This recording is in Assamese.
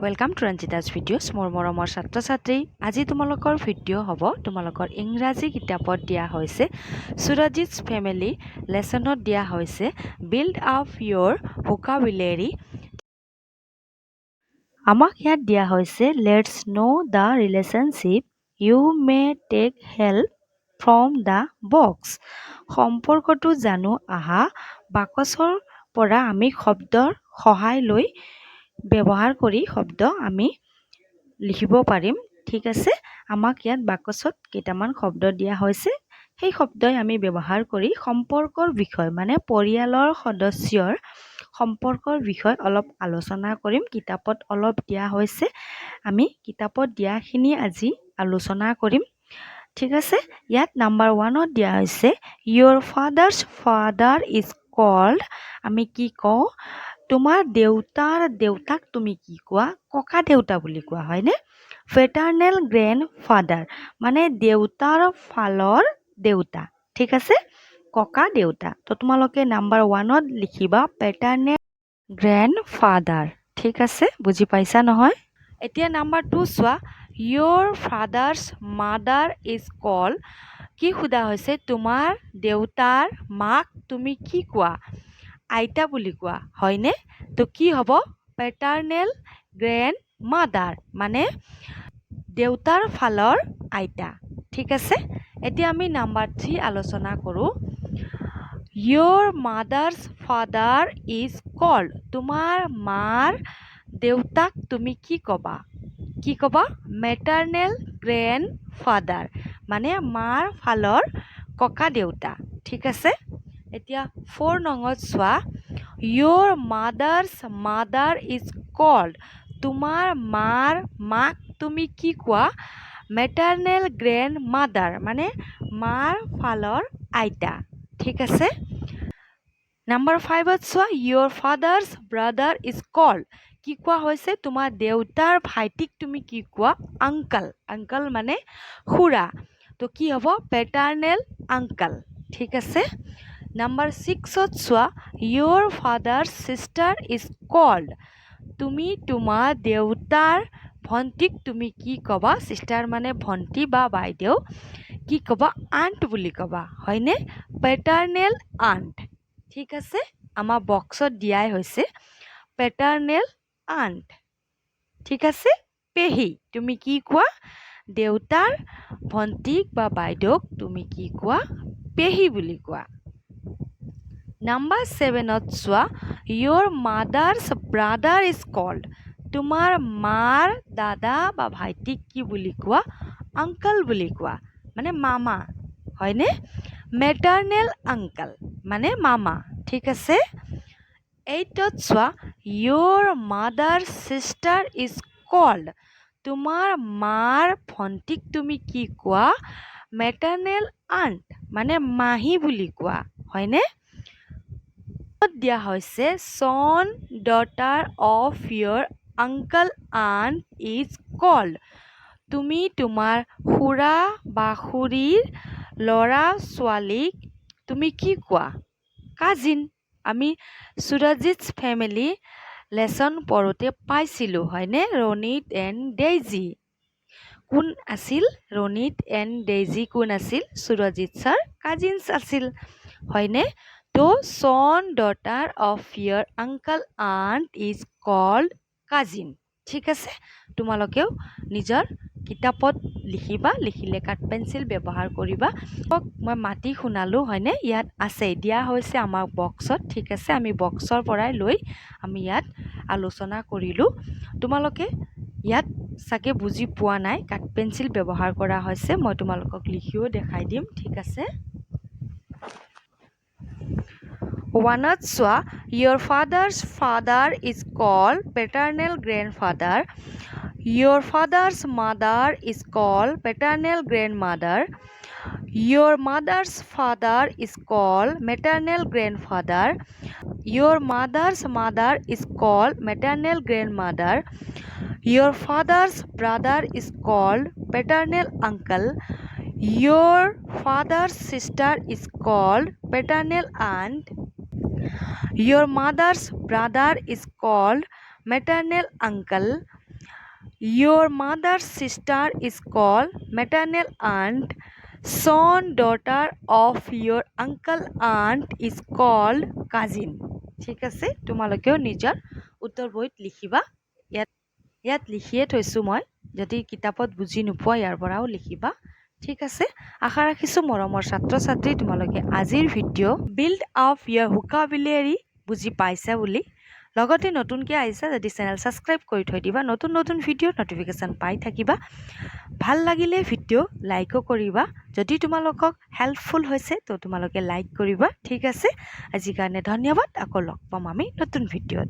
Welcome to Ranjita's videos. মোৰ মৰমৰ ছাত্ৰ ছাত্ৰী আজি তোমালোকৰ ভিডিঅ' হ'ব তোমালোকৰ ইংৰাজী কিতাপত দিয়া হৈছে সুৰজিত's ফেমিলি লেসনত দিয়া হৈছে build up your vocabulary আমাক ইয়াত দিয়া হৈছে let's know the relationship you may take help from the box সম্পৰ্কটো জানো আহা বাকচৰ পৰা আমি শব্দৰ সহায় লৈ ব্যৱহাৰ কৰি শব্দ আমি লিখিব পাৰিম ঠিক আছে আমাক ইয়াত বাকচত কেইটামান শব্দ দিয়া হৈছে সেই শব্দই আমি ব্যৱহাৰ কৰি সম্পৰ্কৰ বিষয় মানে পৰিয়ালৰ সদস্যৰ সম্পৰ্কৰ বিষয় অলপ আলোচনা কৰিম কিতাপত অলপ দিয়া হৈছে আমি কিতাপত দিয়াখিনি আজি আলোচনা কৰিম ঠিক আছে ইয়াত নাম্বাৰ 1ত দিয়া হৈছে your father's father is called আমি কি কওঁ তোমাৰ দেউতাৰ দেউতাক তুমি কি কোৱা ককা দেউতা বুলি কোৱা হয়নে ফেটাৰনেল গ্ৰেণ্ডফাদাৰ মানে দেউতাৰ ফালৰ দেউতা ঠিক আছে ককা দেউতা তো তোমালোকে নাম্বাৰ 1ত লিখিবা পেটাৰনেল গ্ৰেণ্ডফাদাৰ ঠিক আছে বুজি পাইছা নহয় এতিয়া নাম্বাৰ 2 চোৱা your father's mother is called কি খুদা হৈছে তোমাৰ দেউতাৰ মাক তুমি কি কোৱা আইতা বুলি কোৱা হয়নে তো কি হ'ব পেটাৰনেল গ্ৰেণ্ডমাদাৰ মানে দেউতাৰ ফালৰ আইতা ঠিক আছে এতিয়া আমি নাম্বাৰ 3 আলোচনা কৰো your mother's father is called তোমাৰ মাৰ দেউতাক তুমি কি কবা মেটাৰনেল গ্ৰেণ্ডফাদাৰ মানে মাৰ ফালৰ ককা দেউতা ঠিক আছে এতিয়া 4 নঙত চোৱা your mother's mother is called তোমাৰ মাৰ মাক তুমি কি কোৱা মেটাৰনেল গ্ৰেণ্ডমাদাৰ মানে মাৰ ফালৰ আইতা ঠিক আছে নাম্বাৰ 5ত চোৱা your father's brother is called কি কোৱা হৈছে তোমাৰ দেউতাৰ ভাইটিক তুমি কি কোৱা আঙ্কল মানে খুৰা তো কি হ'ব পেটাৰনেল আঙ্কল ঠিক আছে নাম্বাৰ 6ত চোৱা your father's sister is called তুমি তোমাৰ দেউতাৰ ভন্টিক তুমি কি কবা সিস্টাৰ মানে ভন্টি বা বাইদেউ কি কবা আন্ট বুলি কবা হয়নে পেটাৰনেল আন্ট ঠিক আছে আমাৰ বক্সত দিয়াই হৈছে পেটাৰনেল আন্ট ঠিক আছে পেহী তুমি কি কোৱা দেউতাৰ ভন্টিক বা বাইদেউক তুমি কি কোৱা পেহী বুলি কোৱা নাম্বাৰ 7ত চোৱা your mother's brother is called তোমাৰ মাৰ দাদা বা ভাইটিক কি বুলি কোৱা আঙ্কল বুলি কোৱা মানে মামা হয়নে মেটাৰনেল আঙ্কল মানে মামা ঠিক আছে 8ত চোৱা your mother's sister is called তোমাৰ মাৰ ভন্টিক তুমি কি কোৱা মেটাৰনেল আন্ট মানে মাহী বুলি কোৱা হয়নে দিয়া হৈছে son daughter of your uncle aunt is called তুমি তোমাৰ খুৰা বা খুৰীৰ ল'ৰা ছোৱালীক তুমি কি কোৱা কাজিন আমি সুৰজিত's ফেমিলি লেসন পঢ়োতে পাইছিলো হয়নে ৰণিত এণ্ড ডেইজি কোন আছিল ৰণিত এণ্ড ডেইজি কোন আছিল সুৰজিত ছাৰ কাজিনছ আছিল হয়নে তো son daughter of your uncle aunt is called cousin ঠিক আছে তোমালোকেও নিজৰ কিতাপত লিখিবা লিখিলে কাঠ পেন্সিল ব্যৱহাৰ কৰিবা মই মাতি শুনালো হয়নে ইয়াত আছে দিয়া হৈছে আমাৰ বক্সত ঠিক আছে আমি বক্সৰ পৰাই লৈ আমি ইয়াত আলোচনা কৰিলো তোমালোকে ইয়াত সাকে বুজি পোৱা নাই কাঠ পেন্সিল ব্যৱহাৰ কৰা হৈছে মই তোমালোকক লিখিও দেখাই দিম ঠিক আছে 1ত চোৱা your father's father is called paternal grandfather your father's mother is called paternal grandmother your mother's father is called maternal grandfather your mother's mother is called maternal grandmother your father's brother is called paternal uncle your father's sister is called paternal aunt your mother's brother is called maternal uncle Your mother's sister is called maternal aunt. Son daughter of your uncle aunt is called cousin. ঠিক আছে তোমালোকেও নিজৰ উত্তৰ বহীত লিখিবা ইয়াত লিখিয়ে থৈছোঁ মই যদি কিতাপত বুজি নোপোৱা ইয়াৰ পৰাও লিখিবা ঠিক আছে আশা ৰাখিছোঁ মৰমৰ ছাত্ৰ ছাত্ৰী তোমালোকে আজিৰ ভিডিঅ' বিল্ড আপ ইয়াৰ ভোকাবুলাৰী বুজি পাইছা বুলি লগতে নতুনকৈ আহিছা যদি চেনেল ছাবস্ক্ৰাইব কৰি থৈ দিবা নতুন নতুন ভিডিঅ'ৰ নটিফিকেশ্যন পাই থাকিবা ভাল লাগিলে ভিডিঅ' লাইকো কৰিবা যদি তোমালোকক হেল্পফুল হৈছে তো তোমালোকে লাইক কৰিবা ঠিক আছে আজিৰ কাৰণে ধন্যবাদ আকৌ লগ পাম আমি নতুন ভিডিঅ'ত